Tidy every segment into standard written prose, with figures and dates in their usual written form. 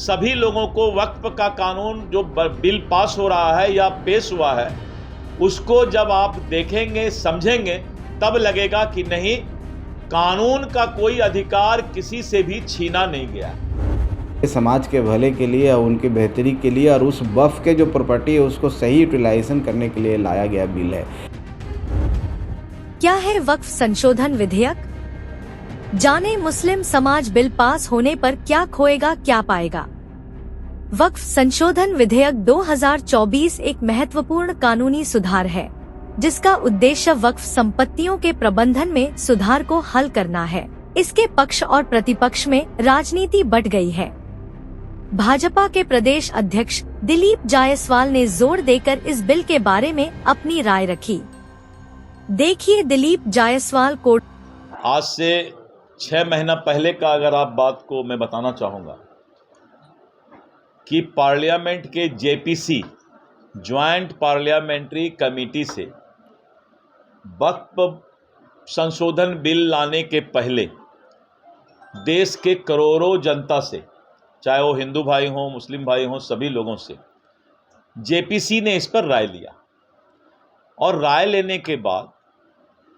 सभी लोगों को वक्फ का कानून जो बिल पास हो रहा है या पेश हुआ है उसको जब आप देखेंगे समझेंगे तब लगेगा कि नहीं, कानून का कोई अधिकार किसी से भी छीना नहीं गया। समाज के भले के लिए और उनकी बेहतरी के लिए और उस वक्फ के जो प्रॉपर्टी है उसको सही यूटिलाइजेशन करने के लिए लाया गया बिल है। क्या है वक्फ संशोधन विधेयक? जाने मुस्लिम समाज बिल पास होने पर क्या खोएगा क्या पाएगा। वक्फ संशोधन विधेयक 2024 एक महत्वपूर्ण कानूनी सुधार है जिसका उद्देश्य वक्फ संपत्तियों के प्रबंधन में सुधार को हल करना है। इसके पक्ष और प्रतिपक्ष में राजनीति बढ़ गई है। भाजपा के प्रदेश अध्यक्ष दिलीप जायसवाल ने जोर देकर इस बिल के बारे में अपनी राय रखी। देखिए दिलीप जायसवाल को। आज से 6 महीना पहले का अगर आप बात को मैं बताना चाहूँगा कि पार्लियामेंट के जेपीसी ज्वाइंट पार्लियामेंट्री कमेटी से वक्फ संशोधन बिल लाने के पहले देश के करोड़ों जनता से, चाहे वो हिंदू भाई हों मुस्लिम भाई हों, सभी लोगों से जेपीसी ने इस पर राय लिया और राय लेने के बाद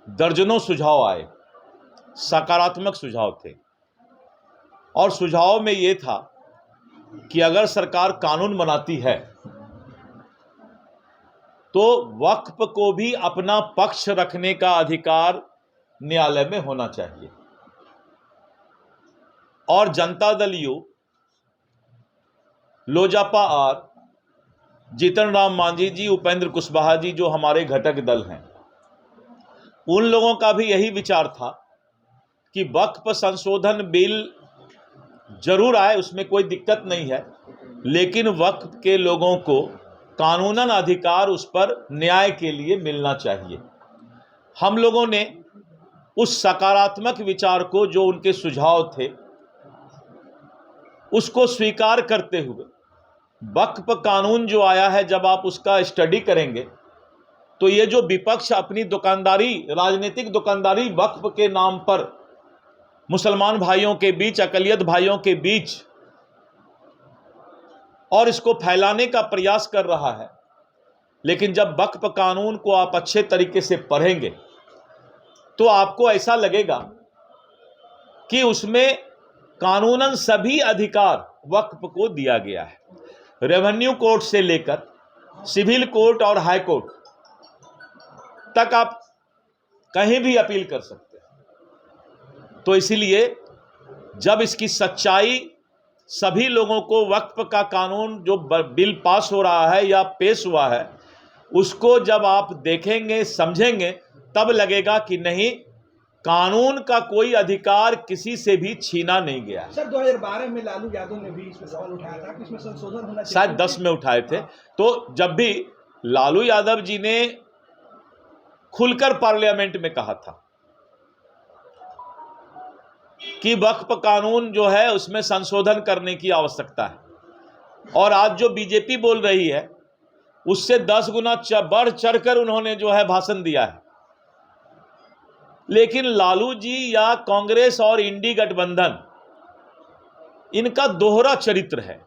दर्जनों सुझाव आए, सकारात्मक सुझाव थे। और सुझाव में ये था कि अगर सरकार कानून बनाती है तो वक्फ को भी अपना पक्ष रखने का अधिकार न्यायालय में होना चाहिए। और जनता दल यू, लोजपा आर, जीतन राम मांझी जी, उपेंद्र कुशवाहा जी जो हमारे घटक दल हैं, उन लोगों का भी यही विचार था कि वक्फ संशोधन बिल जरूर आए, उसमें कोई दिक्कत नहीं है, लेकिन वक्फ के लोगों को कानूनन अधिकार उस पर न्याय के लिए मिलना चाहिए। हम लोगों ने उस सकारात्मक विचार को, जो उनके सुझाव थे, उसको स्वीकार करते हुए वक्फ कानून जो आया है, जब आप उसका स्टडी करेंगे तो ये जो विपक्ष अपनी दुकानदारी, राजनीतिक दुकानदारी वक्फ के नाम पर मुसलमान भाइयों के बीच, अकलियत भाइयों के बीच और इसको फैलाने का प्रयास कर रहा है, लेकिन जब वक्फ कानून को आप अच्छे तरीके से पढ़ेंगे तो आपको ऐसा लगेगा कि उसमें कानूनन सभी अधिकार वक्फ को दिया गया है। रेवेन्यू कोर्ट से लेकर सिविल कोर्ट और हाई कोर्ट तक आप कहीं भी अपील कर सकते हैं। तो इसीलिए जब इसकी सच्चाई, सभी लोगों को वक्फ का कानून जो बिल पास हो रहा है या पेश हुआ है उसको जब आप देखेंगे समझेंगे तब लगेगा कि नहीं, कानून का कोई अधिकार किसी से भी छीना नहीं गया। सर 2012 में लालू यादव ने भी इसमें सवाल उठाया था कि इसमें संशोधन होना चाहिए, शायद 10 में उठाए थे। तो जब भी लालू यादव जी ने खुलकर पार्लियामेंट में कहा था कि वक्फ कानून जो है उसमें संशोधन करने की आवश्यकता है, और आज जो बीजेपी बोल रही है उससे 10 गुना बढ़ चढ़कर उन्होंने जो है भाषण दिया है। लेकिन लालू जी या कांग्रेस और इंडी गठबंधन, इनका दोहरा चरित्र है।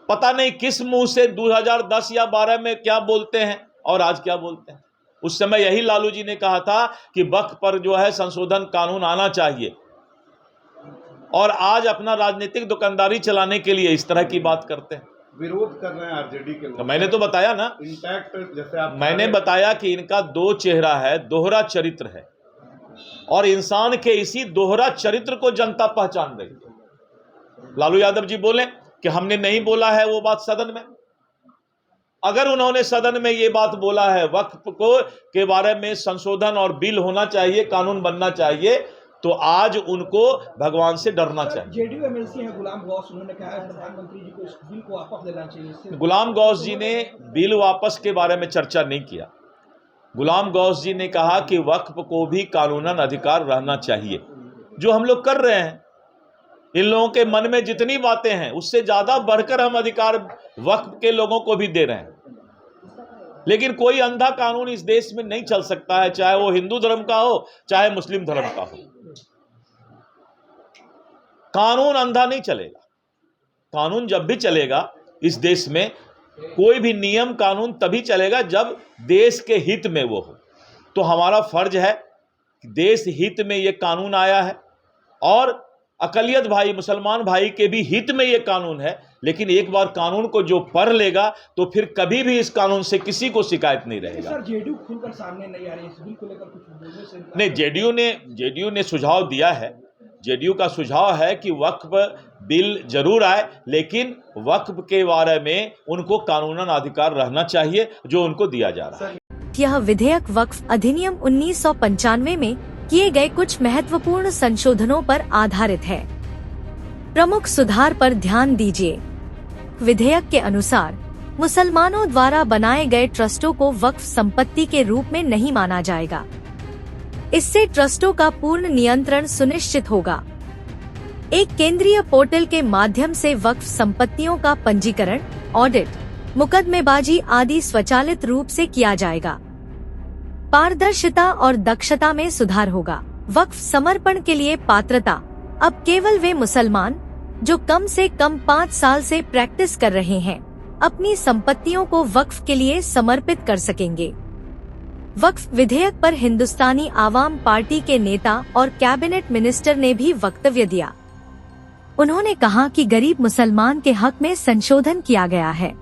पता नहीं किस मुंह से 2010 या 12 में क्या बोलते हैं और आज क्या बोलते हैं। उस समय यही लालू जी ने कहा था कि वक्फ पर जो है संशोधन कानून आना चाहिए, और आज अपना राजनीतिक दुकानदारी चलाने के लिए इस तरह की बात करते हैं, विरोध कर रहे हैं आरजेडी के लोग। तो मैंने तो बताया ना, इनफैक्ट जैसे आप मैंने बताया कि इनका दो चेहरा है, दोहरा चरित्र है, और इंसान के इसी दोहरा चरित्र को जनता पहचान रही है। लालू यादव जी बोले कि हमने नहीं बोला है वो बात सदन में। अगर उन्होंने सदन में ये बात बोला है वक्फ को के बारे में संशोधन और बिल होना चाहिए, कानून बनना चाहिए, तो आज उनको भगवान से डरना चाहिए। जेडीयू एमएलसी है गुलाम गौस, उन्होंने कहा है प्रधानमंत्री जी को इस बिल को वापस लेना चाहिए। गुलाम गौस जी ने बिल वापस के बारे में चर्चा नहीं किया। गुलाम गौस जी ने कहा कि वक्फ को भी कानूनन अधिकार रहना चाहिए, जो हम लोग कर रहे हैं। इन लोगों के मन में जितनी बातें हैं उससे ज्यादा बढ़कर हम अधिकार वक्फ के लोगों को भी दे रहे हैं। लेकिन कोई अंधा कानून इस देश में नहीं चल सकता है, चाहे वो हिंदू धर्म का हो चाहे मुस्लिम धर्म का हो। कानून अंधा नहीं चलेगा। कानून जब भी चलेगा इस देश में, कोई भी नियम कानून तभी चलेगा जब देश के हित में वो हो। तो हमारा फर्ज है कि देश हित में ये कानून आया है और अकलियत भाई, मुसलमान भाई के भी हित में ये कानून है। लेकिन एक बार कानून को जो पढ़ लेगा तो फिर कभी भी इस कानून से किसी को शिकायत नहीं रहेगा। सर, जेडीयू खुलकर सामने नहीं आ रही है इस बिल को लेकर, कुछ बोलने से नहीं, जेडीयू ने सुझाव दिया है। जेडीयू का सुझाव है कि वक्फ बिल जरूर आए, लेकिन वक्फ के बारे में उनको कानूनन अधिकार रहना चाहिए जो उनको दिया जा रहा है। यह विधेयक वक्फ अधिनियम 1995 में किए गए कुछ महत्वपूर्ण संशोधनों पर आधारित है। प्रमुख सुधार पर ध्यान दीजिए। विधेयक के अनुसार मुसलमानों द्वारा बनाए गए ट्रस्टों को वक्फ संपत्ति के रूप में नहीं माना जाएगा। इससे ट्रस्टों का पूर्ण नियंत्रण सुनिश्चित होगा। एक केंद्रीय पोर्टल के माध्यम से वक्फ संपत्तियों का पंजीकरण, ऑडिट, मुकदमेबाजी आदि स्वचालित रूप से किया जाएगा। पारदर्शिता और दक्षता में सुधार होगा। वक्फ समर्पण के लिए पात्रता अब केवल वे मुसलमान जो कम से कम 5 साल से प्रैक्टिस कर रहे हैं अपनी संपत्तियों को वक्फ के लिए समर्पित कर सकेंगे। वक्फ विधेयक पर हिंदुस्तानी आवाम पार्टी के नेता और कैबिनेट मिनिस्टर ने भी वक्तव्य दिया। उन्होंने कहा कि गरीब मुसलमान के हक में संशोधन किया गया है।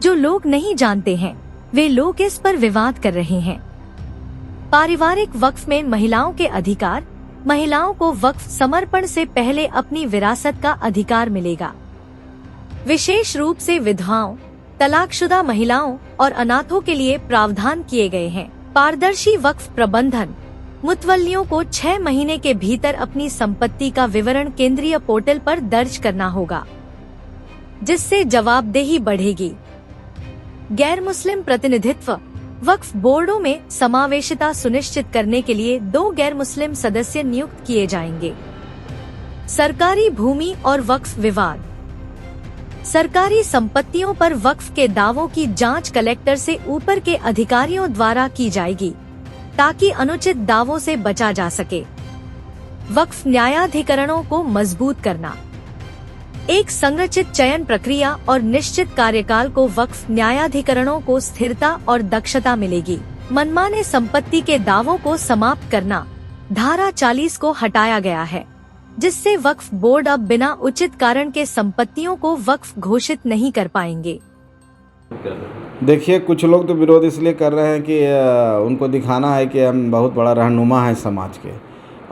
जो लोग नहीं जानते हैं वे लोग इस पर विवाद कर रहे हैं। पारिवारिक वक्फ में महिलाओं के अधिकार, महिलाओं को वक्फ समर्पण से पहले अपनी विरासत का अधिकार मिलेगा। विशेष रूप से विधवाओं, तलाकशुदा महिलाओं और अनाथों के लिए प्रावधान किए गए हैं। पारदर्शी वक्फ प्रबंधन, मुतवल्लियों को 6 महीने के भीतर अपनी संपत्ति का विवरण केंद्रीय पोर्टल पर दर्ज करना होगा, जिससे जवाबदेही बढ़ेगी। गैर मुस्लिम प्रतिनिधित्व, वक्फ बोर्डों में समावेशिता सुनिश्चित करने के लिए 2 गैर मुस्लिम सदस्य नियुक्त किए जाएंगे। सरकारी भूमि और वक्फ विवाद, सरकारी संपत्तियों पर वक्फ के दावों की जांच कलेक्टर से ऊपर के अधिकारियों द्वारा की जाएगी ताकि अनुचित दावों से बचा जा सके। वक्फ न्यायाधिकरणों को मजबूत करना, एक संरचित चयन प्रक्रिया और निश्चित कार्यकाल को वक्फ न्यायाधिकरणों को स्थिरता और दक्षता मिलेगी। मनमाने संपत्ति के दावों को समाप्त करना, धारा 40 को हटाया गया है, जिससे वक्फ बोर्ड अब बिना उचित कारण के संपत्तियों को वक्फ घोषित नहीं कर पाएंगे। देखिए, कुछ लोग तो विरोध इसलिए कर रहे हैं कि उनको दिखाना है कि हम बहुत बड़ा रहनुमा है समाज के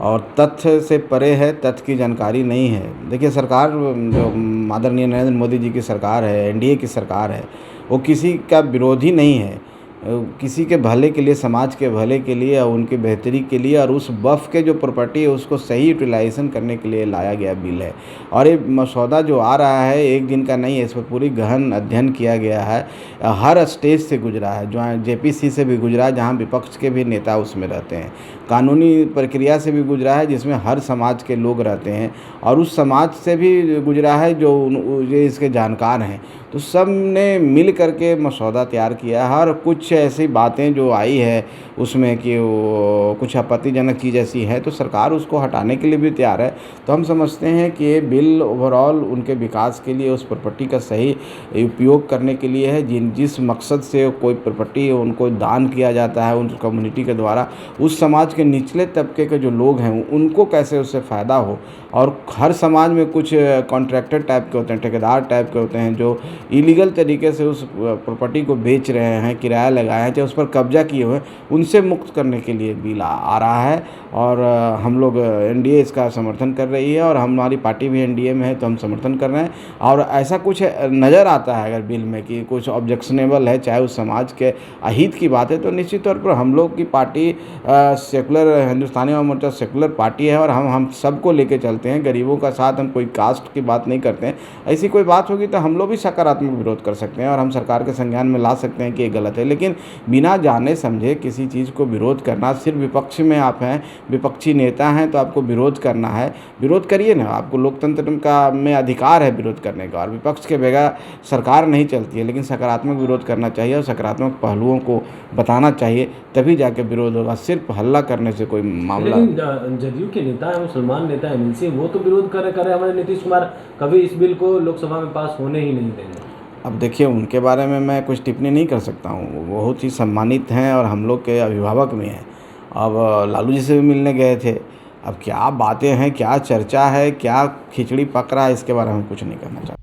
और तथ्य से परे है, तथ्य की जानकारी नहीं है। देखिए, सरकार जो आदरणीय नरेंद्र मोदी जी की सरकार है, एनडीए की सरकार है, वो किसी का विरोधी नहीं है। किसी के भले के लिए, समाज के भले के लिए और उनकी बेहतरी के लिए और उस वक्फ के जो प्रॉपर्टी है उसको सही यूटिलाइजेशन करने के लिए लाया गया बिल है। और ये मसौदा जो आ रहा है एक दिन का नहीं है, इस पर पूरी गहन अध्ययन किया गया है। हर स्टेज से गुजरा है, जो जेपीसी से भी गुजरा है जहाँ विपक्ष के भी नेता उसमें रहते हैं, कानूनी प्रक्रिया से भी गुजरा है जिसमें हर समाज के लोग रहते हैं और उस समाज से भी गुजरा है जो इसके जानकार हैं। तो सब ने मिल करके मसौदा तैयार किया है और कुछ ऐसी बातें जो आई है उसमें कि वो कुछ आपत्तिजनक चीज़ ऐसी है तो सरकार उसको हटाने के लिए भी तैयार है। तो हम समझते हैं कि ये बिल ओवरऑल उनके विकास के लिए, उस प्रॉपर्टी का सही उपयोग करने के लिए है। जिस मकसद से कोई प्रॉपर्टी उनको दान किया जाता है उन कम्युनिटी के द्वारा, उस समाज के निचले तबके के जो लोग हैं उनको कैसे उससे फ़ायदा हो। और हर समाज में कुछ कॉन्ट्रैक्टर टाइप के होते हैं, ठेकेदार टाइप के होते हैं जो इलीगल तरीके से उस प्रॉपर्टी को बेच रहे हैं, किराया लगाए हैं, चाहे उस पर कब्जा किए हुए हैं, उनसे मुक्त करने के लिए बिल आ रहा है। और हम लोग एनडीए इसका समर्थन कर रही है और हमारी पार्टी भी एनडीए में है तो हम समर्थन कर रहे हैं। और ऐसा कुछ नज़र आता है अगर बिल में कि कुछ ऑब्जेक्शनेबल है, चाहे उस समाज के अहित की बात है, तो निश्चित तौर पर हम लोग की party secular, Hindustani Awam Morcha secular party है और हम सबको लेके चलते हैं, गरीबों का साथ। हम कोई कास्ट की बात नहीं करते हैं। ऐसी कोई बात होगी तो हम लोग भी सकारात्मक विरोध कर सकते हैं और हम सरकार के संज्ञान में ला सकते हैं कि ये गलत है। लेकिन लेकिन बिना जाने समझे किसी चीज़ को विरोध करना, सिर्फ विपक्ष में आप हैं, विपक्षी नेता हैं तो आपको विरोध करना है, विरोध करिए ना। आपको लोकतंत्र का में अधिकार है विरोध करने का, और विपक्ष के बगैर सरकार नहीं चलती है। लेकिन सकारात्मक विरोध करना चाहिए और सकारात्मक पहलुओं को बताना चाहिए, तभी जाके विरोध होगा। सिर्फ हल्ला करने से कोई मामला। लेकिन जदयू के नेता है, मुसलमान नेता है एमएलसी, वो तो विरोध कर रहे हमारे नीतीश कुमार कभी इस बिल को लोकसभा में पास होने ही नहीं देंगे। अब देखिए, उनके बारे में मैं कुछ टिप्पणी नहीं कर सकता हूँ। वो बहुत ही सम्मानित हैं और हम लोग के अभिभावक भी हैं। अब लालू जी से भी मिलने गए थे। अब क्या बातें हैं, क्या चर्चा है, क्या खिचड़ी पक रहा है, इसके बारे में कुछ नहीं कहना चाहता।